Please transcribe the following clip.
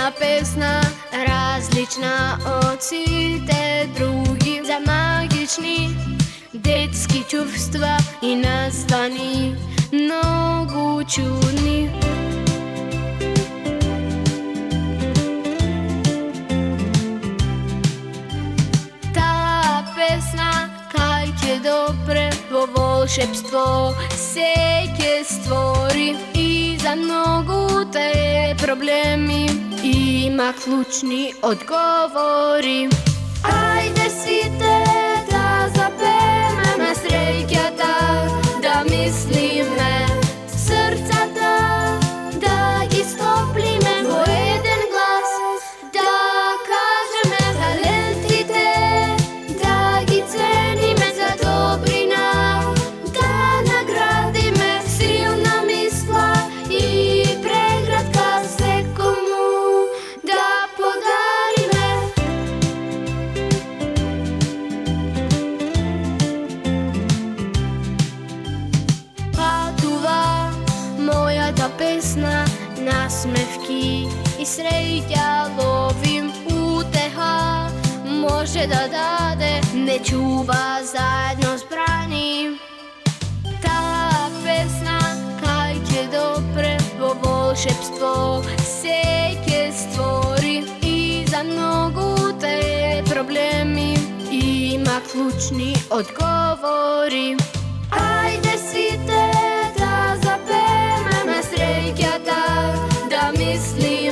Една песна различна од сите други, за магични детски чувства и названи многу чудни. Таа песна кај ќе допре во волшебство се ќе створи и за многуте проблеми има клучни одговори. Ајде сите да запееме на среќата, да мислиме срцата, да ги стоплиме во еден глас, да кажеме талентите, да ги цениме за добрина, да наградиме силна мисла и прегратка секому да подариме. Патува мојата песна насмевки и среќа ловим утеха, може да даде, не чува заедно збрани. Таа песна кај ќе допре во волшебство се ќе створи и за многуте проблеми има клучни одговори. Ајде сите да запееме на среќата, да мислиме